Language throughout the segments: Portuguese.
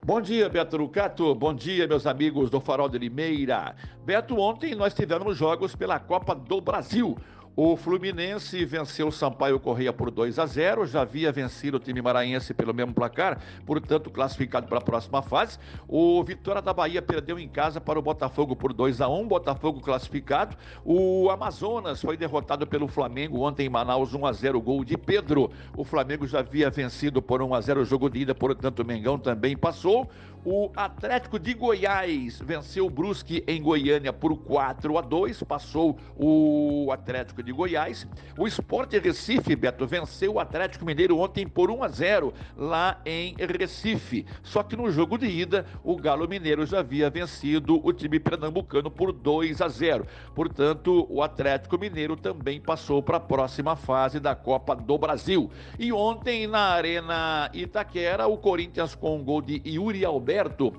Bom dia, Beto Rucato. Bom dia, meus amigos do Farol de Limeira. Beto, ontem nós tivemos jogos pela Copa do Brasil. O Fluminense venceu o Sampaio Corrêa por 2-0, já havia vencido o time maranhense pelo mesmo placar, portanto classificado para a próxima fase. O Vitória da Bahia perdeu em casa para o Botafogo por 2-1, Botafogo classificado. O Amazonas foi derrotado pelo Flamengo ontem em Manaus 1-0, gol de Pedro. O Flamengo já havia vencido por 1-0 o jogo de ida, portanto o Mengão também passou. O Atlético de Goiás venceu o Brusque em Goiânia por 4-2, passou o Atlético de Goiás. O Sport Recife, Beto, venceu o Atlético Mineiro ontem por 1-0 lá em Recife. Só que no jogo de ida, o Galo Mineiro já havia vencido o time pernambucano por 2-0. Portanto, o Atlético Mineiro também passou para a próxima fase da Copa do Brasil. E ontem, na Arena Itaquera, o Corinthians com um gol de Yuri Alberto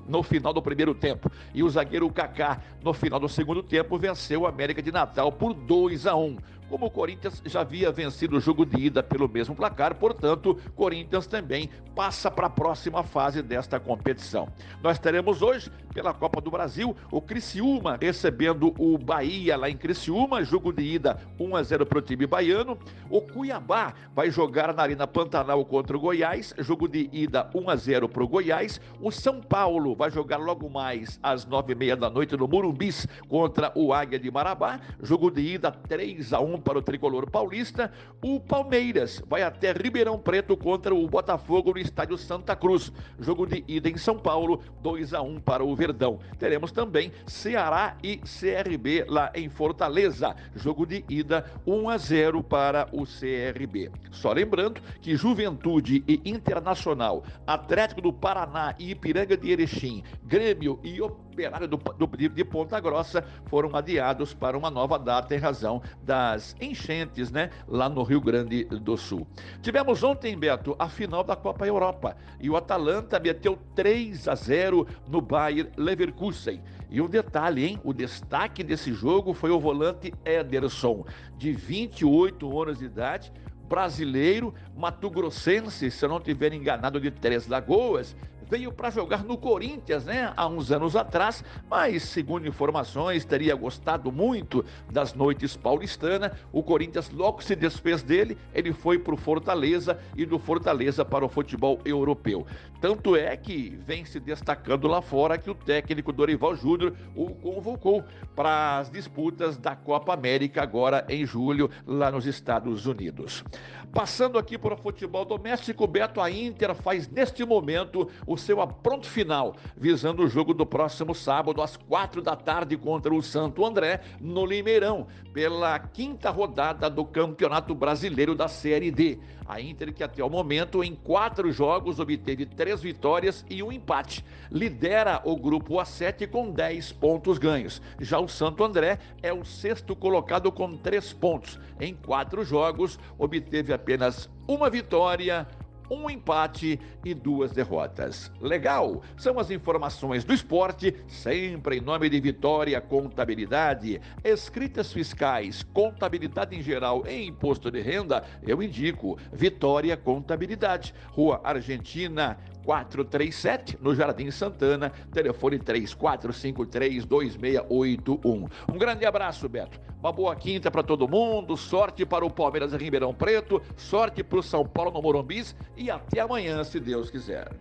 no final do primeiro tempo. E o zagueiro Kaká, no final do segundo tempo, venceu o América de Natal por 2-1. Como o Corinthians já havia vencido o jogo de ida pelo mesmo placar, portanto, Corinthians também passa para a próxima fase desta competição. Nós teremos hoje, pela Copa do Brasil, o Criciúma recebendo o Bahia lá em Criciúma, jogo de ida 1-0 para o time baiano. O Cuiabá vai jogar na Arena Pantanal contra o Goiás, jogo de ida 1-0 para o Goiás. O São Paulo vai jogar logo mais às 9h30 da noite no Morumbis contra o Águia de Marabá, jogo de ida 3-1 para o tricolor paulista. O Palmeiras vai até Ribeirão Preto contra o Botafogo no estádio Santa Cruz, jogo de ida em São Paulo, 2-1 para o Verdão. Teremos também Ceará e CRB lá em Fortaleza, jogo de ida 1-0 para o CRB. Só lembrando que Juventude e Internacional, Atlético do Paraná e Ipiranga de Erechim, Grêmio e Operário de Ponta Grossa foram adiados para uma nova data em razão das enchentes, lá no Rio Grande do Sul. Tivemos ontem, Beto, a final da Copa Europa e o Atalanta meteu 3-0 no Bayer Leverkusen. E um detalhe, hein? O destaque desse jogo foi o volante Ederson, de 28 anos de idade, brasileiro, mato-grossense, se eu não estiver enganado, de Três Lagoas, veio para jogar no Corinthians, há uns anos atrás, mas, segundo informações, teria gostado muito das noites paulistanas. O Corinthians logo se desfez dele, ele foi para o Fortaleza e do Fortaleza para o futebol europeu. Tanto é que vem se destacando lá fora que o técnico Dorival Júnior o convocou para as disputas da Copa América agora em julho, lá nos Estados Unidos. Passando aqui para o futebol doméstico, Beto, a Inter faz neste momento o seu apronto final, visando o jogo do próximo sábado às 4h contra o Santo André, no Limeirão, pela 5ª rodada do Campeonato Brasileiro da Série D. A Inter, que até o momento, em 4 jogos, obteve 3 vitórias e 1 empate. Lidera o grupo A7 com 10 pontos ganhos. Já o Santo André é o 6º colocado com 3 pontos. Em 4 jogos, obteve apenas 1 vitória, 1 empate e 2 derrotas. Legal! São as informações do esporte, sempre em nome de Vitória Contabilidade. Escritas fiscais, contabilidade em geral e imposto de renda, eu indico Vitória Contabilidade. Rua Argentina 437, no Jardim Santana, telefone 3453-2681. Um grande abraço, Beto. Uma boa quinta para todo mundo, sorte para o Palmeiras em Ribeirão Preto, sorte para o São Paulo no Morumbis e até amanhã, se Deus quiser.